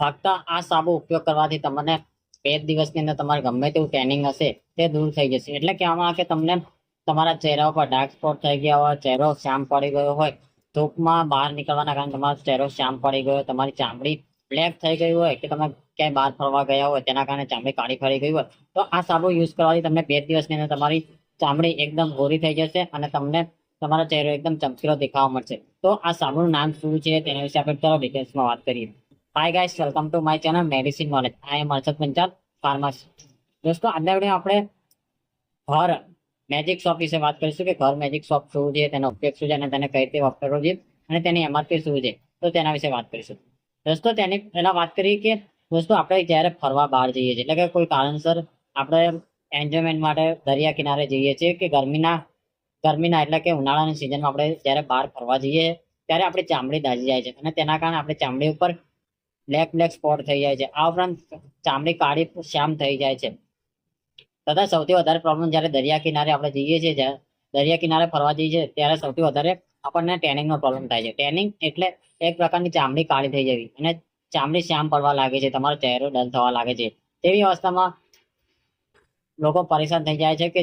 ફક્ત આ સાબુ ઉપયોગ કરવાથી તમને 2 દિવસની અંદર તમારે ગમે તેવું ટેનિંગ હશે તે દૂર થઈ જશે. એટલે કહેવામાં આવે કે તમને તમારા ચહેરા ઉપર ડાર્ક સ્પોટ થઈ ગયા હોય, ચહેરો શ્યામ પડી ગયો હોય, ધૂપમાં બહાર નીકળવાના કારણે તમારો ચહેરો શ્યામ પડી ગયો, તમારી ચામડી બ્લેક થઈ ગઈ હોય, કે તમે ક્યાંય બહાર ફરવા ગયા હોય તેના કારણે ચામડી કાળી પડી ગઈ હોય, તો આ સાબુ યુઝ કરવાથી તમને 2 દિવસની અંદર તમારી ચામડી એકદમ ગોરી થઈ જશે અને તમને તમારો ચહેરો એકદમ ચમકીલો દેખાવા મળશે. તો આ સાબુનું નામ શું છે તેના વિશે આપણે ચલો ડિટેલ્સમાં વાત કરીએ. Hi guys, welcome to my channel medicine knowledge. I am Harshad Panchal, pharmacist. દોસ્તો, આજના વિડીયો આપણે ઘર મેજિક શોપ વિશે વાત કરીશું કે ઘર મેજિક શોપ શું છે, તેનો ઉપયોગ શું છે અને તેને કઈ રીતે વાપરવો જોઈએ અને તેની એમઆરપી શું છે, તો તેના વિશે વાત કરીશું. દોસ્તો, તેની પહેલા વાત કરીએ કે દોસ્તો આપણે જ્યારે ફરવા બહાર જઈએ છીએ, એટલે કે કોઈ કારણસર આપણે એન્જોયમેન્ટ માટે દરિયા કિનારે જઈએ છીએ કે ગરમીના એટલે કે ઉનાળાની સિઝનમાં આપણે જ્યારે બહાર ફરવા જઈએ ત્યારે આપણી ચામડી દાઝી જાય છે અને તેના કારણે આપણી ચામડી ઉપર બ્લેક સ્પોટ થઈ જાય છે. આ ઉપરાંત ચામડી કાળી શ્યામ થઈ જાય છે. તથા સૌથી વધારે પ્રોબ્લેમ જ્યારે દરિયા કિનારે આપણે જઈએ છીએ, જ્યારે દરિયા કિનારે ફરવા જઈએ છીએ ત્યારે સૌથી વધારે આપણને ટેનિંગનો પ્રોબ્લેમ થાય છે. ટેનિંગ એટલે એક પ્રકારની ચામડી કાળી થઈ જવી અને ચામડી શ્યામ પડવા લાગે છે, તમારો ચહેરો ડલ થવા લાગે છે. તેવી અવસ્થામાં લોકો પરેશાન થઈ જાય છે કે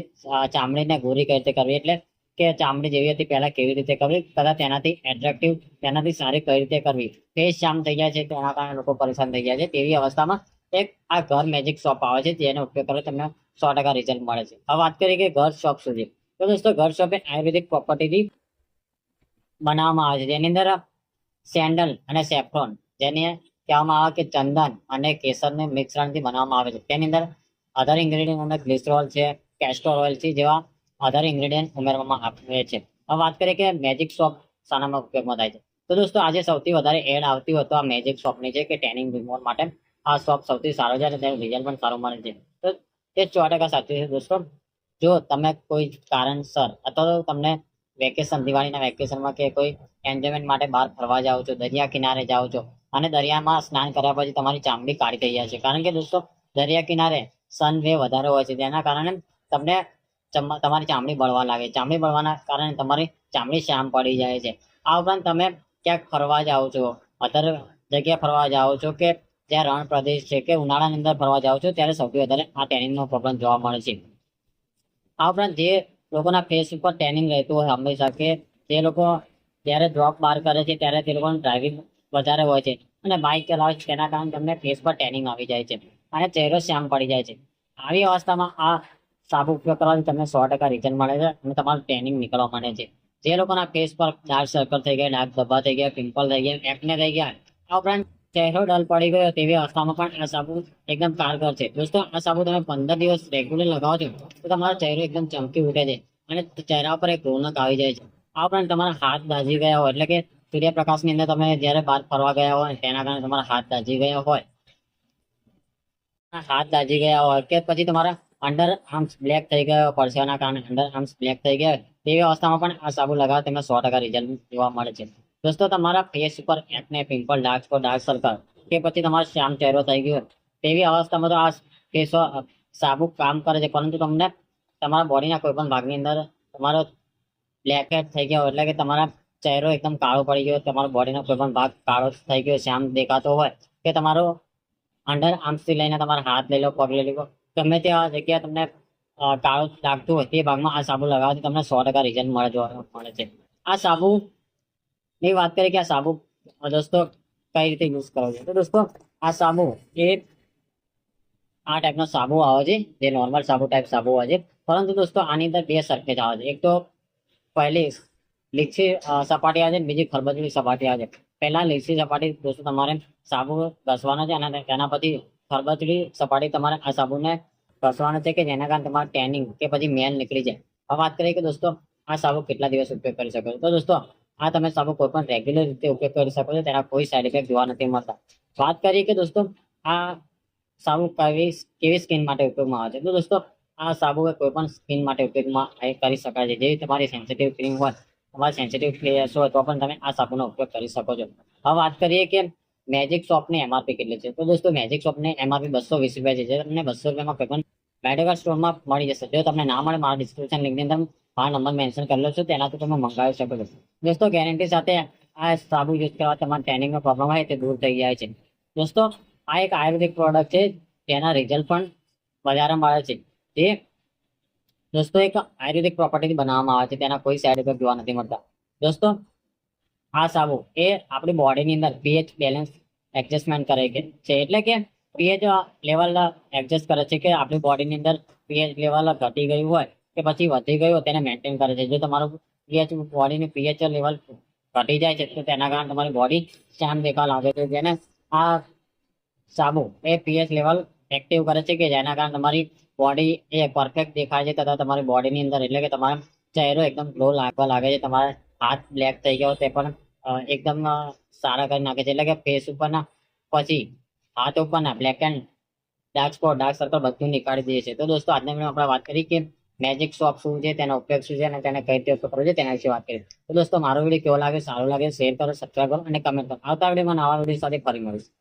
ચામડીને ગોરી કઈ રીતે કરવી, એટલે કે ચામડી જેવી હતી પહેલા કેવી રીતે કરવી, તથા તેનાથી એટ્રેક્ટિવ, તેનાથી સારી કઈ રીતે કરવી. ફેસ શ્યામ થઈ જાય છે, તેના કારણે લોકો પરેશાન થઈ જાય છે. તેવી અવસ્થામાં એક આ ઘર મેજિક શોપ આવે છે, જેનો ઉપયોગ કરો તમને 100% રિઝલ્ટ મળે છે. હવે વાત કરીએ કે ઘર શોપ સુધી. તો દોસ્તો, ઘર શોપ એ આયુર્વેદિક પ્રોપર્ટીથી બનાવવામાં આવે છે, જેની અંદર સેન્ડલ અને સેફ્રોન, જેને કહેવામાં આવે કે ચંદન અને કેસરને મિશ્રણથી બનાવવામાં આવે છે. તેની અંદર અધર ઇન્ગ્રેડિયન્ટ અંદર ગ્લિસરોલ છે, કેસ્ટર ઓઇલ છે જેવા અધર ઇન્ગ્રેડિયન્ટ ઉમેરવામાં આવે છે. હવે વાત કરીએ કે મેજિક શોપ શાનામાં ઉપયોગમાં થાય છે. તો દોસ્તો, આજે સૌથી વધારે એડ આવતી હોય તો આ મેજિક શોપની છે કે ટેનિંગ રિમૂવર માટે આ શોપ સૌથી સારો છે અને તેનું રિઝલ્ટ પણ સારું મળે છે. તો તે 100% સાચું છે. દોસ્તો, જો તમે કોઈ કારણસર અથવા તો તમને વેકેશન, દિવાળીના વેકેશનમાં કે કોઈ એન્જોયમેન્ટ માટે બહાર ફરવા જાઓ છો, દરિયા કિનારે જાઓ છો અને દરિયામાં સ્નાન કર્યા પછી તમારી ચામડી કાળી થઈ જાય છે, કારણ કે દોસ્તો દરિયા કિનારે સન રે વધારે હોય છે, જેના કારણે તમને તમારી ચામડી બળવા લાગે. ચામડી બળવાના કારણે તમારી ચામડી શ્યામ પડી જાય છે. આ ઉપરાંત તમે ક્યાંક ફરવા જાઓ છો, અધર જગ્યાએ ફરવા જાઓ છો કે જ્યાં રણ પ્રદેશ છે કે ઉનાળાની અંદર ફરવા જાઓ છો, ત્યારે સૌથી વધારે આ ટેનિંગનો પ્રોબ્લેમ જોવા મળે છે. આ ઉપરાંત જે લોકોના ફેસ ઉપર ટેનિંગ રહેતું હોય હંમેશા, કે જે લોકો જ્યારે જોબ બહાર કરે છે ત્યારે તે લોકોનું ડ્રાઇવિંગ વધારે હોય છે અને બાઇક ચલાવે છે, તેના કારણે તમને ફેસ પર ટેનિંગ આવી જાય છે અને ચહેરો શ્યામ પડી જાય છે. આવી અવસ્થામાં આ સાબુ ઉપયોગ કરવાથી તમને 100% રિઝલ્ટ મળે છે અને તમારું ટેનિંગ નીકળવા માંડે છે. જે લોકોના ફેસ પર ડાર્ક સર્કલ થઈ ગયા, ડાર્ક ધબ્બા થઈ ગયા, પિમ્પલ થઈ ગયા, એકને થઈ ગયા, આ ઉપરાંત ચહેરો ડલ પડી ગયો, તેવી અવસ્થામાં પણ આ સાબુ એકદમ કારગર છે. દોસ્તો, આ સાબુ તમે 15 દિવસ રેગ્યુલર લગાવો છો તો તમારો ચહેરો એકદમ ચમકી ઉઠે છે અને ચહેરા પર એક રોનક આવી જાય છે. આ ઉપરાંત તમારા હાથ દાઝી ગયા હોય, એટલે કે સૂર્યપ્રકાશની અંદર તમે જ્યારે બહાર ફરવા ગયા હોય તેના કારણે તમારા હાથ દાઝી ગયા હોય, કે પછી તમારા અંડર આર્મ્સ બ્લેક થઈ ગયો, પરસેવાના કારણે અંડર આર્મ્સ બ્લેક થઈ ગયા, તેવી અવસ્થામાં પણ આ સાબુ લગાવો તમને 100% રિઝલ્ટ જોવા મળે છે. દોસ્તો, તમારા ફેસ ઉપર એકને, pimple, dark spot, dark circle કે પછી તમારો શ્યામ ચહેરો થઈ ગયો, તેવી અવસ્થામાં તો આ ફેસ સાબુ કામ કરે છે, પરંતુ તમને તમારા બોડીના કોઈ પણ ભાગની અંદર તમારો બ્લેક હેડ થઈ ગયો, એટલે કે તમારા ચહેરો એકદમ કાળો પડી ગયો, તમારો બોડીનો કોઈ પણ ભાગ કાળો થઈ ગયો, શ્યામ દેખાતો હોય, કે તમારો અંડર આર્મ્સથી લઈને તમારા હાથ લઈ લો, પગ લઈ લો, ગમે ત્યાં જગ્યાએ તમને કાળું લાગતું હોય તે ભાગમાં આ સાબુ લગાવવાથી તમને 100% રિઝલ્ટ મળે છે. આ સાબુની વાત કરીએ કે આ સાબુ દોસ્તો કઈ રીતે યુઝ કરવો છે. તો દોસ્તો, આ સાબુ એ આ ટાઈપનો સાબુ આવે છે, જે નોર્મલ સાબુ ટાઈપ સાબુ આવે છે, પરંતુ દોસ્તો આની અંદર 2 સરફેસ આવે છે. એક તો પહેલી લીસી સપાટી આવે છે, બીજી ખરબચડી સપાટી આવે છે. પહેલા લીસી સપાટી દોસ્તો તમારે સાબુ ઘસવાનો છે અને તેના પછી ખરબચડી સપાટી તમારે આ સાબુને ઘસવાનો છે, કે જેના કારણે તમારે ટેનિંગ કે પછી મેલ નીકળી જાય. હવે વાત કરીએ કે દોસ્તો આ સાબુ કેટલા દિવસ ઉપયોગ કરી શકો છો. તો દોસ્તો, આ તમે સાબુ કોઈ પણ રેગ્યુલર રીતે ઉપયોગ કરી શકો છો, તેના કોઈ સાઈડ ઇફેક્ટ જોવા નથી મળતા. વાત કરીએ કે દોસ્તો આ સાબુ કેવી સ્કિન માટે ઉપયોગમાં આવે છે. તો દોસ્તો, આ સાબુ કોઈ પણ સ્કિન માટે ઉપયોગમાં કરી શકાય છે. જેવી તમારી સેન્સિટિવ સ્કિન હોય, તમારી સેન્સિટિવ ફેસ હોય, તો પણ તમે આ સાબુનો ઉપયોગ કરી શકો છો. હવે વાત કરીએ કે મેજિક શોપની એમઆરપી કેટલી છે. તો દોસ્તો, મેજિક શોપની એમઆરપી 220 રૂપિયા છે, જે તમને 200 રૂપિયામાં કોઈ પણ મેડિકલ સ્ટોરમાં મળી જશે. જો તમને ના મળે, મારા ડિસ્ક્રિપ્શન લિંકની અંદર મારો નંબર મેન્શન કરેલો છે, તેનાથી તમે મંગાવી શકો છો. દોસ્તો, ગેરંટી સાથે આ સાબુ યુઝ કરવા તમારા ટેનિંગનો પ્રોબ્લેમ હોય તે દૂર થઈ જાય છે. દોસ્તો, આ એક આયુર્વેદિક પ્રોડક્ટ છે, તેના રિઝલ્ટ પણ બજારમાં આવે છે. તે દોસ્તો એક આયુર્વેદિક પ્રોપર્ટીથી બનાવવામાં આવે છે, તેના કોઈ સાઈડ ઇફેક્ટ જોવા નથી મળતા. દોસ્તો આ સાબુ એ આપણી બોડીની અંદર પીએચ બેલેન્સ એડજસ્ટમેન્ટ કરે છે, એટલે કે પીએચ લેવલ એડજસ્ટ કરે છે કે આપણી બોડીની અંદર પીએચ લેવલ ઘટી ગયું હોય કે પછી વધી ગયું હોય તેને મેન્ટેન કરે છે. જો તમારું પીએચ બોડીની પીએચ લેવલ ઘટી જાય છે તો તેના કારણે તમારી બોડી શામ દેખાવા લાગે છે, જેને આ સાબુ એ પીએચ લેવલ એક્ટિવ કરે છે કે જેના કારણે તમારી બોડી એ પરફેક્ટ દેખાય છે, તથા તમારી બોડીની અંદર એટલે કે તમારો ચહેરો એકદમ ગ્લો લાગવા લાગે છે. તમારા હાથ બ્લેક થઈ ગયો તે પણ એકદમ સારા કરી નાખે છે, એટલે કે ફેસ ઉપરના પછી હાથ ઉપરના black and dark spot dark circle બધું નીકાળી દે છે. તો દોસ્તો આજના વિડીયોમાં આપણે વાત કરી કે મેજિક શોપ શું છે, તેનો ઉપયોગ શું છે અને તેને કઈ રીતે ઉપયોગ કરવો છે તેના વિશે વાત કરી. તો દોસ્તો મારો વિડીયો કેવો લાગે, સારો લાગે શેર કરો, સબસ્ક્રાઈબ કરો અને કમેન્ટ કરો. આવતા વિડીયોમાં નવા વિડીયો સાથે ફરી મળીશું.